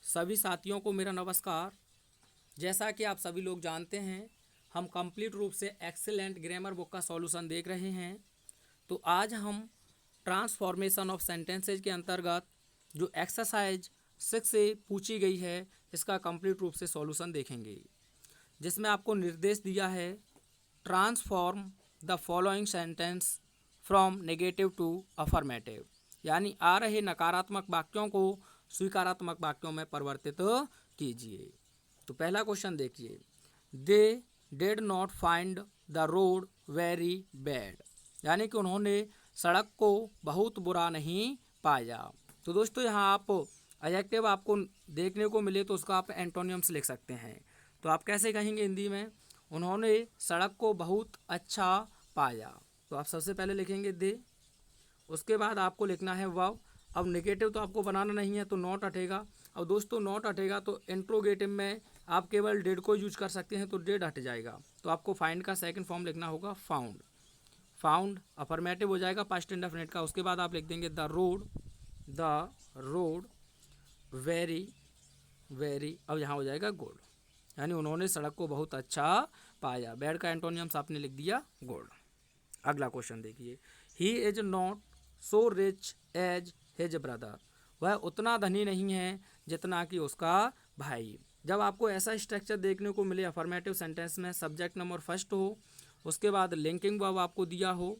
सभी साथियों को मेरा नमस्कार। जैसा कि आप सभी लोग जानते हैं, हम कंप्लीट रूप से एक्सीलेंट ग्रामर बुक का सॉल्यूशन देख रहे हैं। तो आज हम ट्रांसफॉर्मेशन ऑफ सेंटेंसेज के अंतर्गत जो एक्सरसाइज 6 से पूछी गई है, इसका कंप्लीट रूप से सॉल्यूशन देखेंगे, जिसमें आपको निर्देश दिया है transform the following sentence from negative to affirmative, यानी आ रहे नकारात्मक वाक्यों को स्वीकारात्मक वाक्यों में परिवर्तित कीजिए। तो पहला क्वेश्चन देखिए, they did not find the road very bad, यानी कि उन्होंने सड़क को बहुत बुरा नहीं पाया। तो दोस्तों यहाँ आप एडजेक्टिव आपको देखने को मिले तो उसका आप एंटोनियम्स लिख सकते हैं। तो आप कैसे कहेंगे हिंदी में, उन्होंने सड़क को बहुत अच्छा पाया। तो आप सबसे पहले लिखेंगे दे, उसके बाद आपको लिखना है वाव। अब नेगेटिव तो आपको बनाना नहीं है तो नॉट हटेगा। अब दोस्तों नॉट हटेगा तो इंट्रोगेटिव में आप केवल डिड को यूज कर सकते हैं, तो डिड हट जाएगा। तो आपको फाइंड का सेकंड फॉर्म लिखना होगा फाउंड। फाउंड अफर्मेटिव हो जाएगा पास्ट इंडेफिनिट का। उसके बाद आप लिख देंगे द रोड वेरी वेरी, अब यहाँ हो जाएगा गुड, यानी उन्होंने सड़क को बहुत अच्छा पाया। बैड का एंटोनियम्स आपने लिख दिया गुड। अगला क्वेश्चन देखिए, he is not so rich as his brother, वह उतना धनी नहीं है जितना कि उसका भाई। जब आपको ऐसा स्ट्रक्चर देखने को मिले अफर्मेटिव सेंटेंस में, सब्जेक्ट नंबर फर्स्ट हो, उसके बाद लिंकिंग वर्ब आपको दिया हो,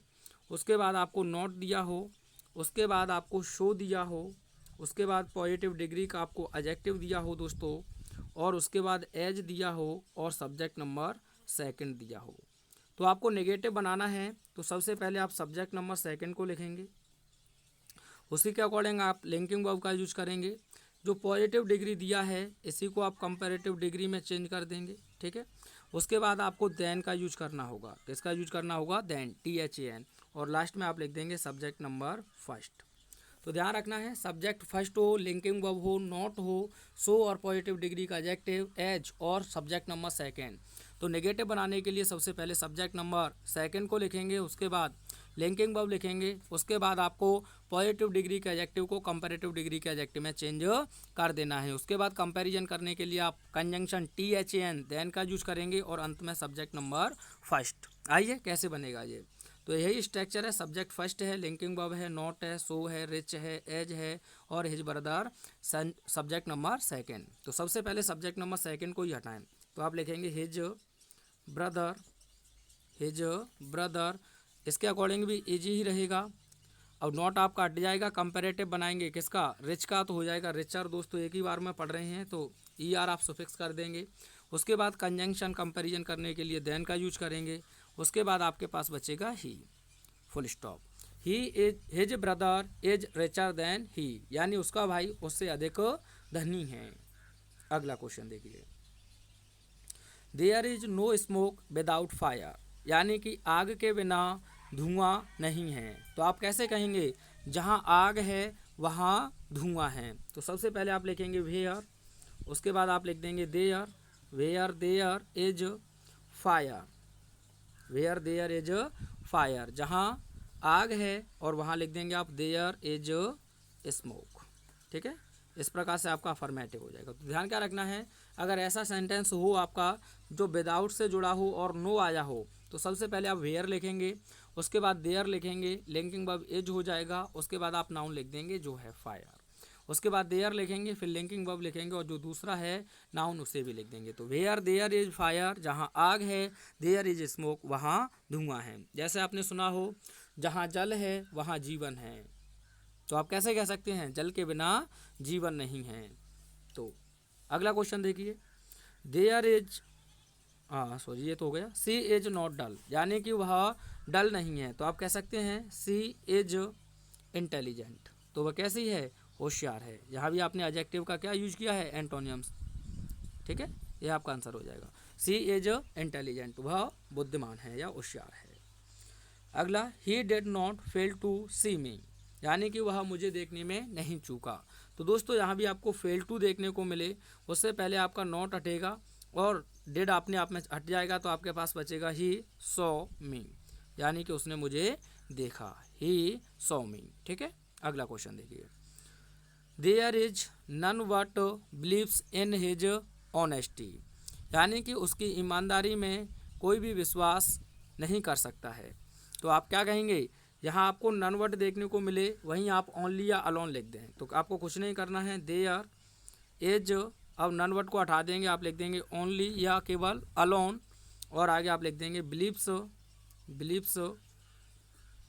उसके बाद आपको नॉट दिया हो, उसके बाद आपको शो दिया हो, उसके बाद पॉजिटिव डिग्री का आपको एडजेक्टिव दिया हो दोस्तों, और उसके बाद एज दिया हो और सब्जेक्ट नंबर सेकंड दिया हो। तो आपको नेगेटिव बनाना है तो सबसे पहले आप सब्जेक्ट नंबर सेकंड को लिखेंगे, उसी के अकॉर्डिंग आप लिंकिंग वर्ब का यूज करेंगे। जो पॉजिटिव डिग्री दिया है इसी को आप कंपैरेटिव डिग्री में चेंज कर देंगे, ठीक है। उसके बाद आपको देन का यूज करना होगा। किसका यूज करना होगा? देन, THAN, और लास्ट में आप लिख देंगे सब्जेक्ट नंबर फर्स्ट। तो ध्यान रखना है, सब्जेक्ट फर्स्ट हो, लिंकिंग वर्ब हो, नॉट हो, सो और पॉजिटिव डिग्री का एडजेक्टिव, एज और सब्जेक्ट नंबर सेकंड। तो नेगेटिव बनाने के लिए सबसे पहले सब्जेक्ट नंबर सेकंड को लिखेंगे, उसके बाद लिंकिंग वर्ब लिखेंगे, उसके बाद आपको पॉजिटिव डिग्री के एडजेक्टिव को कंपैरेटिव डिग्री के एडजेक्टिव में चेंज कर देना है। उसके बाद कंपैरिजन करने के लिए आप कंजंक्शन THAN देन का यूज करेंगे और अंत में सब्जेक्ट नंबर फर्स्ट। आइए कैसे बनेगा ये। तो यही स्ट्रक्चर है, सब्जेक्ट फर्स्ट है, लिंकिंग वर्ब है, नॉट है, सो है, रिच है, एज है और his brother subject number second. तो सबसे पहले सब्जेक्ट नंबर सेकंड को ही हटाएं। तो आप लिखेंगे हिज ब्रदर, इसके अकॉर्डिंग भी इज ही रहेगा। अब नॉट आपका हट जाएगा, कंपैरेटिव बनाएंगे किसका? रिच का, तो हो जाएगा रिचर। दोस्तों एक ही बार में पढ़ रहे हैं तो ER आप सुफिक्स कर देंगे। उसके बाद कंजंक्शन कंपैरिजन करने के लिए देन का यूज करेंगे। उसके बाद आपके पास बचेगा ही, full stop. He is, his brother is richer than he, यानी उसका भाई उससे अधिक धनी है। अगला क्वेश्चन देखिए, there is no smoke without fire, यानी कि आग के बिना धुआं नहीं है। तो आप कैसे कहेंगे? जहाँ आग है वहाँ धुआं है। तो सबसे पहले आप लिखेंगे वेयर, उसके बाद आप लिख देंगे there, where there is fire, where there is fire, जहाँ आग है और वहाँ लिख देंगे आप देयर इज स्मोक, ठीक है। इस प्रकार से आपका अफर्मेटिव हो जाएगा। तो ध्यान क्या रखना है, अगर ऐसा सेंटेंस हो आपका जो विदाउट से जुड़ा हो और नो आया हो, तो सबसे पहले आप वेयर लिखेंगे, उसके बाद देयर लिखेंगे, लिंकिंग वर्ब इज हो जाएगा, उसके बाद आप नाउन लिख देंगे जो है फायर, उसके बाद देयर लिखेंगे, फिर लिंकिंग वर्ब लिखेंगे और जो दूसरा है नाउन उसे भी लिख देंगे। तो वेयर देयर इज फायर, जहाँ आग है, देयर इज स्मोक, वहाँ धुआं है। जैसे आपने सुना हो, जहाँ जल है वहाँ जीवन है। तो आप कैसे कह सकते हैं? जल के बिना जीवन नहीं है। तो अगला क्वेश्चन देखिए, देयर इज, सॉरी ये तो हो गया, सी इज नॉट डल, यानी कि वह डल नहीं है। तो आप कह सकते हैं सी इज इंटेलिजेंट, तो वह कैसी है? होशियार है। यहाँ भी आपने एडजेक्टिव का क्या यूज किया है? एंटोनियम्स, ठीक है। ये आपका आंसर हो जाएगा, सी इज इंटेलिजेंट, वह बुद्धिमान है या होशियार है। अगला, he did not fail to see me, यानी कि वह मुझे देखने में नहीं चूका। तो दोस्तों यहाँ भी आपको फेल टू देखने को मिले, उससे पहले आपका नॉट हटेगा और डिड अपने आप में हट जाएगा, तो आपके पास बचेगा ही सॉ मी, यानी कि उसने मुझे देखा, ही सॉ मी, ठीक है। अगला क्वेश्चन देखिए, there is none but believes in his honesty, यानी कि उसकी ईमानदारी में कोई भी विश्वास नहीं कर सकता है। तो आप क्या कहेंगे, यहाँ आपको नन वर्ड देखने को मिले वहीं आप ओनली या अलोन लिख दें, तो आपको कुछ नहीं करना है। देयर इज, अब नन वर्ड को हटा देंगे, आप लिख देंगे ओनली या केवल अलोन, और आगे आप लिख देंगे बिलीव्स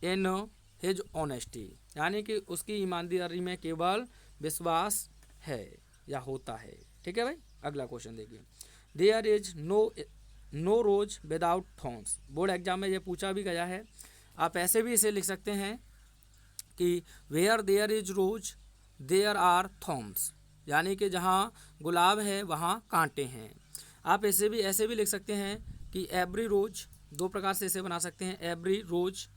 इन हिज ऑनेस्टी, यानी कि उसकी ईमानदारी में केवल विश्वास है या होता है। ठीक है भाई। अगला क्वेश्चन देखिए, there is no rose without thorns. Board exam में ये पूछा भी गया है। आप ऐसे भी इसे लिख सकते हैं कि where there is rose there are thorns, यानी कि जहाँ गुलाब है वहाँ कांटे हैं। आप ऐसे भी लिख सकते हैं कि एवरी रोज, दो प्रकार से इसे बना सकते हैं। Every rose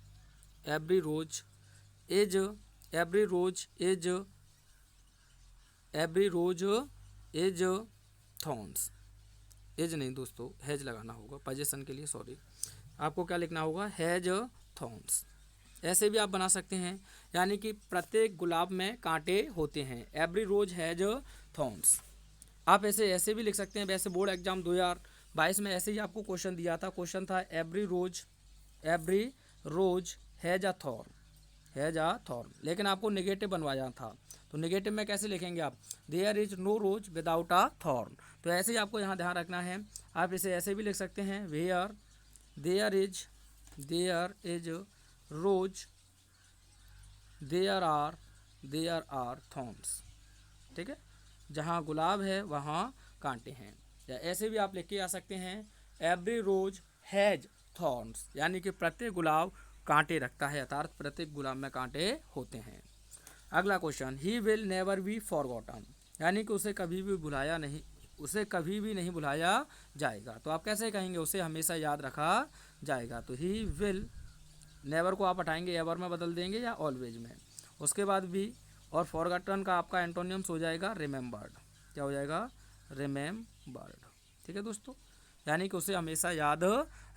is thorns, as नहीं दोस्तों, हैज लगाना होगा पोजीशन के लिए, सॉरी। आपको क्या लिखना होगा, हैज थॉर्न्स। ऐसे भी आप बना सकते हैं, यानी कि प्रत्येक गुलाब में कांटे होते हैं। Every rose has thorns. आप ऐसे भी लिख सकते हैं। वैसे बोर्ड एग्जाम 2022 में ऐसे ही आपको क्वेश्चन दिया था। क्वेश्चन था every rose has a thorn, लेकिन आपको नेगेटिव बनवाया था। तो नेगेटिव में कैसे लिखेंगे आप, there is no rose without a thorn. तो ऐसे ही आपको यहाँ ध्यान रखना है। आप इसे ऐसे भी लिख सकते हैं, where there is rose there are thorns. ठीक है, जहाँ गुलाब है वहाँ कांटे हैं। या ऐसे भी आप लिख के आ सकते हैं, एवरी रोज हैज थॉर्न्स, यानी कि प्रत्येक गुलाब कांटे रखता है, अर्थात प्रत्येक गुलाब में कांटे होते हैं। अगला question, he will never be forgotten, यानी कि उसे कभी भी नहीं भुलाया जाएगा। तो आप कैसे कहेंगे, उसे हमेशा याद रखा जाएगा। तो ही विल, नेवर को आप हटाएंगे, एवर में बदल देंगे या ऑलवेज में, उसके बाद भी, और फॉरगॉटन का आपका एंटोनियम्स हो जाएगा रिमेम्बर्ड। क्या हो जाएगा, रिमेम्बर्ड। ठीक है दोस्तों, यानी कि उसे हमेशा याद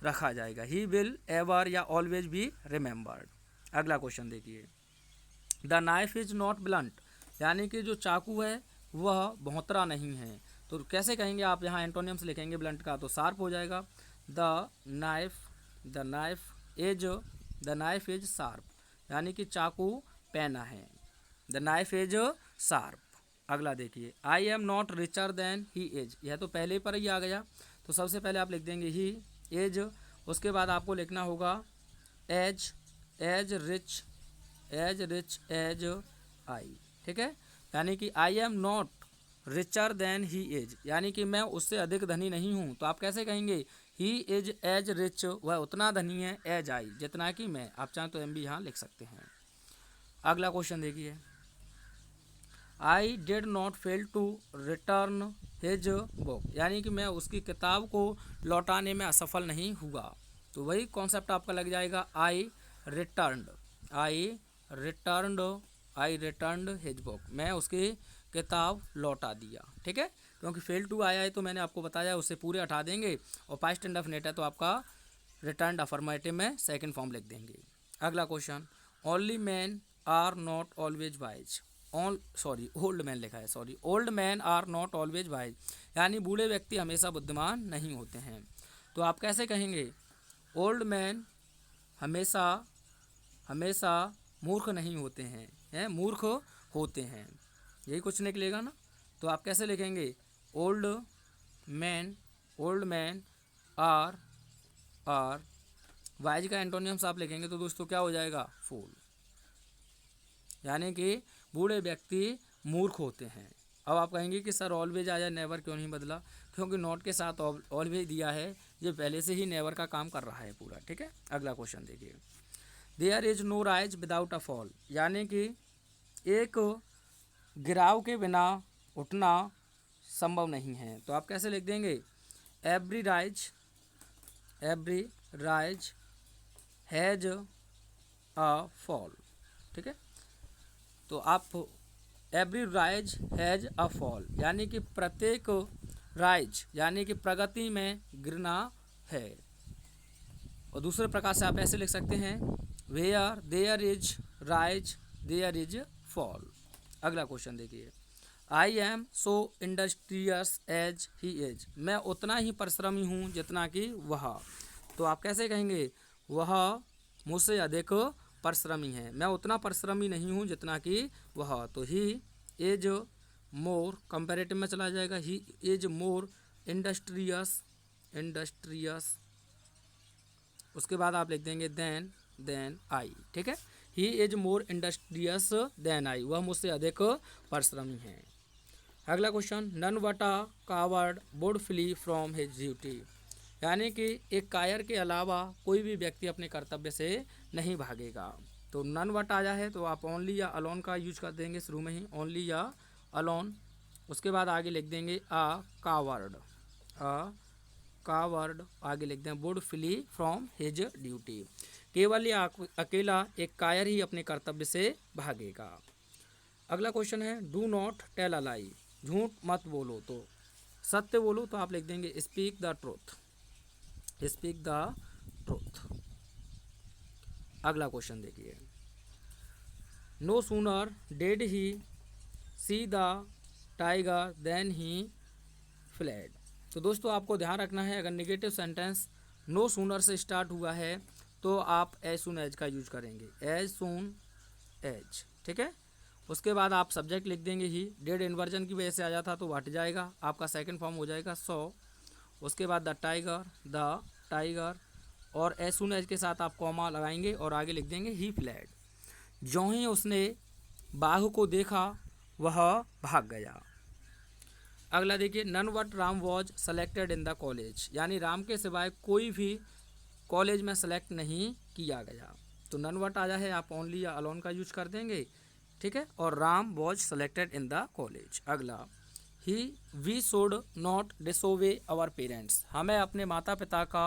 रखा जाएगा। ही विल एवर या ऑलवेज बी रिमेम्बर्ड। अगला क्वेश्चन देखिए, the knife is not blunt, यानी कि जो चाकू है वह भौंतरा नहीं है। तो कैसे कहेंगे आप, यहाँ एंटोनियम्स लिखेंगे ब्लंट का, तो शार्प हो जाएगा। द नाइफ इज शार्प, यानी कि चाकू पैना है। The knife is sharp. अगला देखिए, I am not richer than he is, यह तो पहले पर ही आ गया। तो सबसे पहले आप लिख देंगे ही एज, उसके बाद आपको लिखना होगा एज रिच एज आई। ठीक है, यानी कि I am not richer than he is, यानी कि मैं उससे अधिक धनी नहीं हूँ। तो आप कैसे कहेंगे, ही इज एज रिच, वह उतना धनी है एज आई, जितना कि मैं। आप चाहें तो एम भी यहाँ लिख सकते हैं। अगला क्वेश्चन देखिए, I did not fail to return his book, यानी कि मैं उसकी किताब को लौटाने में असफल नहीं हुआ। तो वही कॉन्सेप्ट आपका लग जाएगा, आई रिटर्नड हिज बुक, मैं उसकी किताब लौटा दिया। ठीक है, क्योंकि फेल टू आया है तो मैंने आपको बताया, उससे पूरे हटा देंगे, और पास्ट इंडेफिनिट है तो आपका रिटर्नड अफर्मेटिव में सेकंड फॉर्म लिख देंगे। अगला question, only man are not always wise, old man लिखा है, old man are not always wise, यानी बूढ़े व्यक्ति हमेशा बुद्धिमान नहीं होते हैं। तो आप कैसे कहेंगे, ओल्ड मैन हमेशा मूर्ख नहीं होते हैं, मूर्ख होते हैं, यही कुछ निकलेगा ना। तो आप कैसे लिखेंगे, ओल्ड मैन आर वाइज का एंटोनियम्स आप लिखेंगे तो दोस्तों क्या हो जाएगा, फूल, यानी कि बूढ़े व्यक्ति मूर्ख होते हैं। अब आप कहेंगे कि सर ऑलवेज आया, नेवर क्यों नहीं बदला, क्योंकि नॉट के साथ ऑलवेज दिया है, ये पहले से ही नेवर का काम कर रहा है पूरा। ठीक है, अगला क्वेश्चन देखिए, there is no rise without a fall, यानी कि एक गिराव के बिना उठना संभव नहीं है। तो आप कैसे लिख देंगे, every rise has a fall. ठीक है, तो आप every rise has a fall, यानी कि प्रत्येक राइज यानी कि प्रगति में गिरना है। और दूसरे प्रकार से आप ऐसे लिख सकते हैं, where there is rise there is fall. अगला क्वेश्चन देखिए, I am so industrious as he as, मैं उतना ही परिश्रमी हूँ जितना कि वह। तो आप कैसे कहेंगे, वह मुझसे अधिक परिश्रमी है, मैं उतना परिश्रमी नहीं हूँ जितना कि वह। तो ही इज मोर, कंपेरेटिव में चला जाएगा, he is more industrious, industrious, उसके बाद आप लिख देंगे देन आई, ठीक है। He is more industrious than I, वह मुझसे अधिक परिश्रमी है। अगला question, none but a coward would flee from his duty, यानी कि एक कायर के अलावा कोई भी व्यक्ति अपने कर्तव्य से नहीं भागेगा। तो नन बट आया है तो आप ओनली या अलोन का यूज कर देंगे शुरू में ही, ओनली या अलोन। उसके बाद आगे लिख देंगे अ कावर्ड, अ कावर्ड आगे लिख दें would flee from his duty, केवल या अकेला एक कायर ही अपने कर्तव्य से भागेगा। अगला क्वेश्चन है, डू नॉट टेल अ लाई, झूठ मत बोलो, तो सत्य बोलो, तो आप लिख देंगे speak the truth, speak the truth. अगला क्वेश्चन देखिए, no sooner did he see the tiger than he fled. तो दोस्तों आपको ध्यान रखना है, अगर नेगेटिव सेंटेंस नो सूनर से स्टार्ट हुआ है तो आप एज सून एज का यूज करेंगे, एज सून एज, ठीक है। उसके बाद आप सब्जेक्ट लिख देंगे ही, डेड इन्वर्जन की वजह से आ जाता तो हट जाएगा, आपका सेकंड फॉर्म हो जाएगा सो। उसके बाद द टाइगर और एज सून एज के साथ आप कॉमा लगाएंगे और आगे लिख देंगे ही फ्लैड, ज्यों ही उसने बाघ को देखा वह भाग गया। अगला देखिए, none but Ram was selected in the college, यानी राम के सिवाय कोई भी कॉलेज में सेलेक्ट नहीं किया गया। तो नन बट आया है, आप ओनली या अलोन का यूज कर देंगे, ठीक है। और Ram was selected in the college. अगला, he we should not disobey our parents, हमें अपने माता पिता का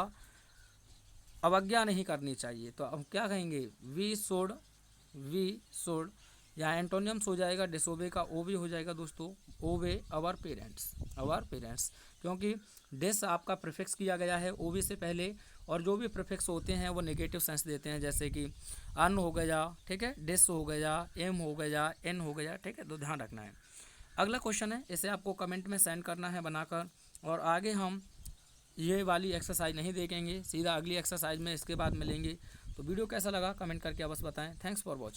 अवज्ञा नहीं करनी चाहिए। तो हम क्या कहेंगे, वी शुड, यहाँ एंटोनियम्स हो जाएगा, डिसोबे का ओ भी हो जाएगा दोस्तों, ओबे आवर पेरेंट्स, क्योंकि डिस आपका प्रीफिक्स किया गया है ओबे से पहले, और जो भी प्रीफिक्स होते हैं वो नेगेटिव सेंस देते हैं, जैसे कि अन हो गया, ठीक है, डिस हो गया, एम हो गया, एन हो गया, ठीक है, तो ध्यान रखना है। अगला क्वेश्चन है, इसे आपको कमेंट में सेंड करना है बनाकर, और आगे हम ये वाली एक्सरसाइज नहीं देखेंगे, सीधा अगली एक्सरसाइज में इसके बाद मिलेंगे। तो वीडियो कैसा लगा कमेंट करके बस बताएं। Thanks for watching.